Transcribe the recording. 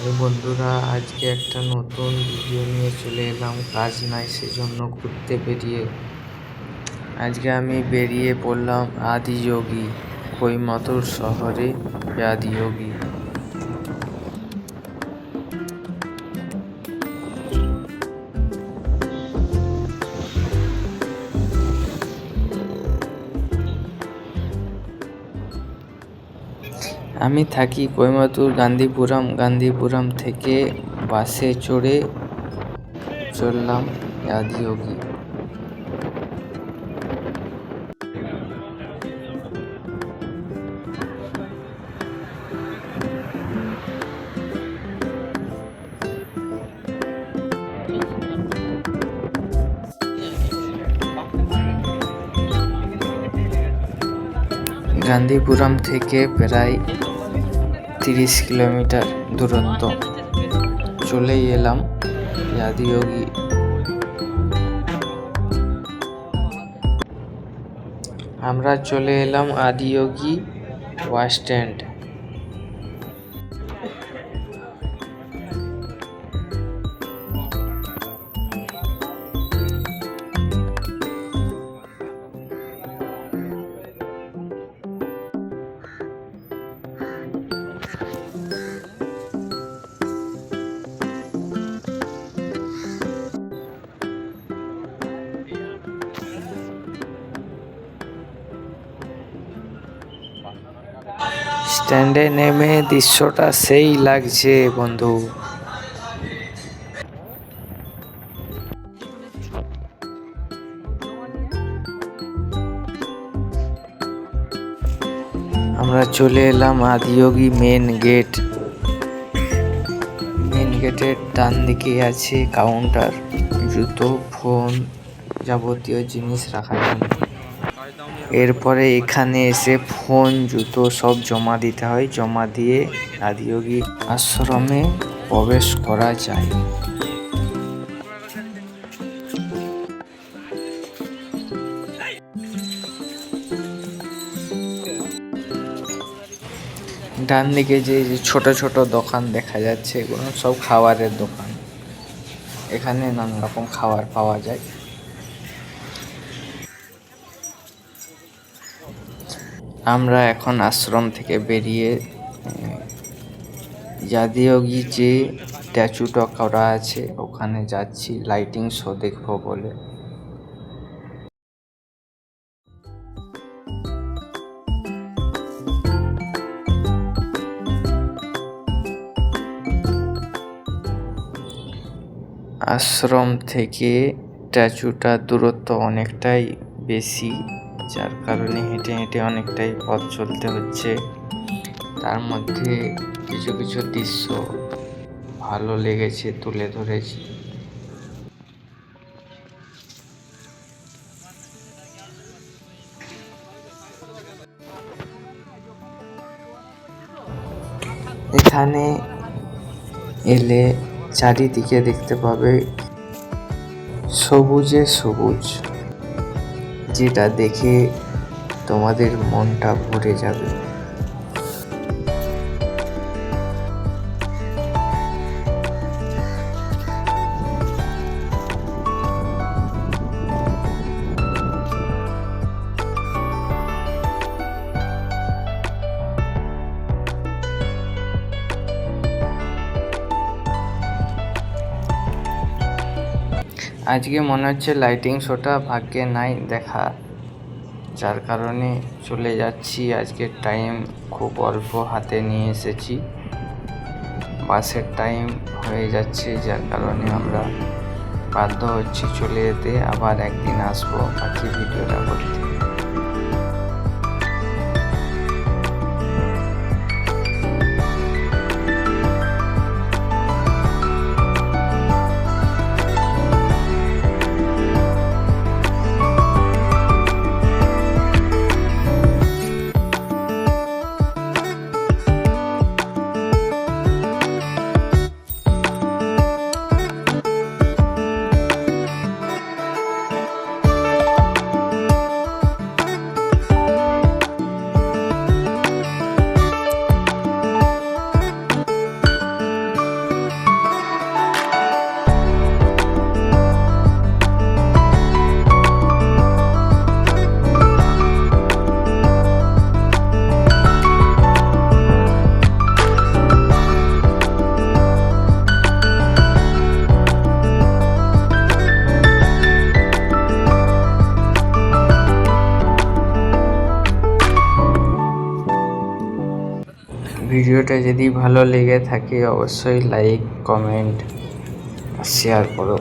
এই বন্ধুরা, আজকে একটা নতুন ভিডিও নিয়ে চলে এলাম। কাজ নাই, সেজন্য ঘুরতে বেরিয়ে আজকে আমি বেরিয়ে পড়লাম আদিযোগী, কোয়েম্বাটোর শহরে আদিযোগী। আমি থাকি কোয়েম্বাটোর গান্ধীপুরাম থেকে বাসে চড়ে চললাম আদিযোগী। গান্ধীপুরাম থেকে প্রায় 30 কিলোমিটার দূরত্ব। চলেই এলাম আদিযোগী। আমরা চলে এলাম আদিযোগী বাস স্ট্যান্ড। স্ট্যান্ডে নেমে দৃশ্যটা সেই লাগছে বন্ধু। আমরা চলে এলাম আদিযোগী মেন গেট। মেন গেটের ডান দিকে আছে কাউন্টার, জুতো, ফোন, যাবতীয় জিনিস রাখার জন্য। এরপরে এখানে এসে ফোন, জুতো সব জমা দিতে হয়। জমা দিয়ে আদিযোগী আশ্রমে প্রবেশ করা যায়। ডান দিকে যে ছোট ছোট দোকান দেখা যাচ্ছে, এগুলো সব খাবারের দোকান। এখানে নানা রকম খাবার পাওয়া যায়। আমরা এখন আশ্রম থেকে বেরিয়ে আদিযোগী যে স্ট্যাচুটা করা আছে ওখানে যাচ্ছি লাইটিং শো দেখবো বলে। আশ্রম থেকে স্ট্যাচুটার দূরত্ব অনেকটাই বেশি, যার কারণে হেঁটে হেঁটে অনেকটাই পথ চলতে হচ্ছে। তার মধ্যে কিছু কিছু দৃশ্য ভালো লেগেছে, তুলে ধরেছি। এখানে এলে চারিদিকে দেখতে পাবে সবুজে সবুজ, যেটা দেখে তোমাদের মনটা ভরে যাবে। আজকে মনে হচ্ছে লাইটিং শোটা ভাগ্যে নাই দেখা, যার কারণে চলে যাচ্ছি। আজকের টাইম খুব অল্প হাতে নিয়ে এসেছি, বাসের টাইম হয়ে যাচ্ছে, যার কারণে আমরা বাধ্য হচ্ছি চলে যেতে। আবার একদিন আসবো বাকি ভিডিওটা করতে। ভিডিওটা যদি ভালো লেগে থাকে অবশ্যই লাইক কমেন্ট আর শেয়ার করো।